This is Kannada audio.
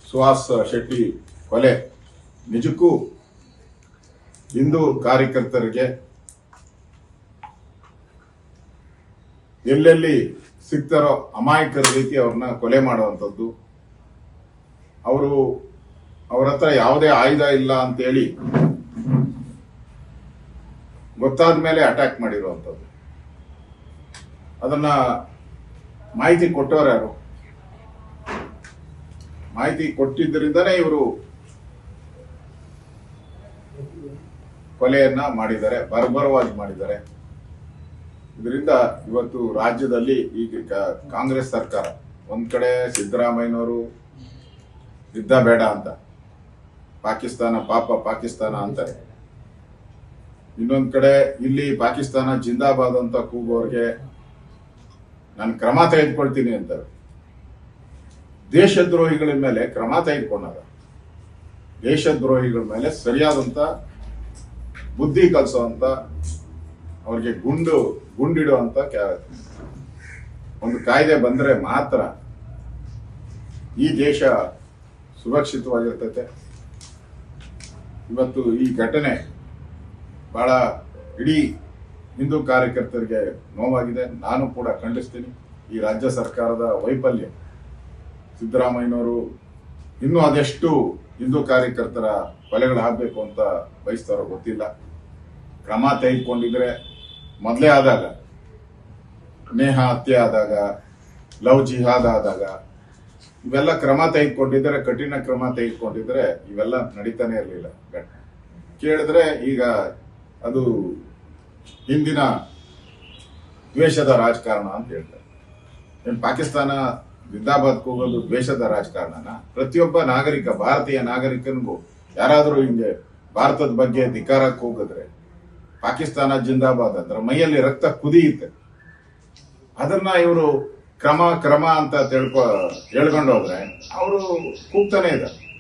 ಸುಹಾಸ್ ಶೆಟ್ಟಿ ಕೊಲೆ ನಿಜಕ್ಕೂ ಹಿಂದೂ ಕಾರ್ಯಕರ್ತರಿಗೆ ಎಲ್ಲೆಲ್ಲಿ ಸಿಗ್ತಾರೋ ಅಮಾಯಕರ ರೀತಿ ಅವ್ರನ್ನ ಕೊಲೆ ಮಾಡುವಂಥದ್ದು, ಅವ್ರ ಹತ್ರ ಯಾವುದೇ ಆಯುಧ ಇಲ್ಲ ಅಂತೇಳಿ ಗೊತ್ತಾದ ಮೇಲೆ ಅಟ್ಯಾಕ್ ಮಾಡಿರುವಂಥದ್ದು. ಅದನ್ನ ಮಾಹಿತಿ ಕೊಟ್ಟವರು ಯಾರು? ಮಾಹಿತಿ ಕೊಟ್ಟಿದ್ದರಿಂದನೇ ಇವರು ಕೊಲೆಯನ್ನ ಮಾಡಿದ್ದಾರೆ, ಬರ್ಬರವಾಗಿ ಮಾಡಿದ್ದಾರೆ. ಇದರಿಂದ ಇವತ್ತು ರಾಜ್ಯದಲ್ಲಿ ಈಗ ಕಾಂಗ್ರೆಸ್ ಸರ್ಕಾರ ಒಂದ್ ಕಡೆ ಸಿದ್ದರಾಮಯ್ಯನವರು ಯುದ್ಧ ಬೇಡ ಅಂತ, ಪಾಕಿಸ್ತಾನ ಪಾಪ ಪಾಕಿಸ್ತಾನ ಅಂತಾರೆ, ಇನ್ನೊಂದ್ ಕಡೆ ಇಲ್ಲಿ ಪಾಕಿಸ್ತಾನ ಜಿಂದಾಬಾದ್ ಅಂತ ಕೂಗೋರ್ಗೆ ನಾನು ಕ್ರಮ ತೆಗೆದುಕೊಳ್ತೀನಿ ಅಂತಾರೆ. ದೇಶದ್ರೋಹಿಗಳ ಮೇಲೆ ಕ್ರಮ ತೆಗೆದುಕೊಂಡಾಗ ದೇಶದ್ರೋಹಿಗಳ ಮೇಲೆ ಸರಿಯಾದಂತ ಬುದ್ಧಿ ಕಲಿಸುವಂತ, ಅವ್ರಿಗೆ ಗುಂಡಿಡುವಂತ ಒಂದು ಕಾಯ್ದೆ ಬಂದ್ರೆ ಮಾತ್ರ ಈ ದೇಶ ಸುರಕ್ಷಿತವಾಗಿರ್ತೈತೆ. ಇವತ್ತು ಈ ಘಟನೆ ಬಹಳ ಇಡೀ ಹಿಂದೂ ಕಾರ್ಯಕರ್ತರಿಗೆ ನೋವಾಗಿದೆ. ನಾನು ಕೂಡ ಖಂಡಿಸ್ತೀನಿ ಈ ರಾಜ್ಯ ಸರ್ಕಾರದ ವೈಫಲ್ಯ. ಸಿದ್ದರಾಮಯ್ಯನವರು ಇನ್ನೂ ಅದೆಷ್ಟು ಹಿಂದೂ ಕಾರ್ಯಕರ್ತರ ಕೊಲೆಗಳಾಗಬೇಕು ಅಂತ ಬಯಸ್ತಾರೋ ಗೊತ್ತಿಲ್ಲ. ಕ್ರಮ ತೆಗೆದುಕೊಂಡಿದ್ರೆ ಮೊದಲೇ ಆದಾಗ, ನೇಹ ಹತ್ಯೆ ಆದಾಗ, ಲವ್ ಜಿಹಾದ್ ಆದಾಗ ಇವೆಲ್ಲ ಕ್ರಮ ತೆಗೆದುಕೊಂಡಿದ್ರೆ, ಕಠಿಣ ಕ್ರಮ ತೆಗೆದುಕೊಂಡಿದ್ರೆ ಇವೆಲ್ಲ ನಡೀತಾನೆ ಇರಲಿಲ್ಲ. ಕೇಳಿದ್ರೆ ಈಗ ಅದು ಹಿಂದಿನ ದ್ವೇಷದ ರಾಜಕಾರಣ ಅಂತ ಹೇಳ್ತಾರೆ. ಏನ್ ಪಾಕಿಸ್ತಾನ ಜಿಂದಾಬಾದ್ ಹೋಗೋದು ದ್ವೇಷದ ರಾಜಕಾರಣನ? ಪ್ರತಿಯೊಬ್ಬ ನಾಗರಿಕ, ಭಾರತೀಯ ನಾಗರಿಕನಿಗೂ ಯಾರಾದರೂ ಹಿಂಗೆ ಭಾರತದ ಬಗ್ಗೆ ಧಿಕ್ಕಾರಕ್ಕೆ ಹೋಗಿದ್ರೆ, ಪಾಕಿಸ್ತಾನ ಜಿಂದಾಬಾದ್ ಅಂದ್ರೆ ಮೈಯಲ್ಲಿ ರಕ್ತ ಕುದಿಯುತ್ತೆ. ಅದನ್ನ ಇವರು ಕ್ರಮ ಅಂತ ಹೇಳ್ಕೊಂಡು ಹೋದ್ರೆ ಅವರು ಕೂಗ್ತಾನೆ ಇದ್ದಾರೆ.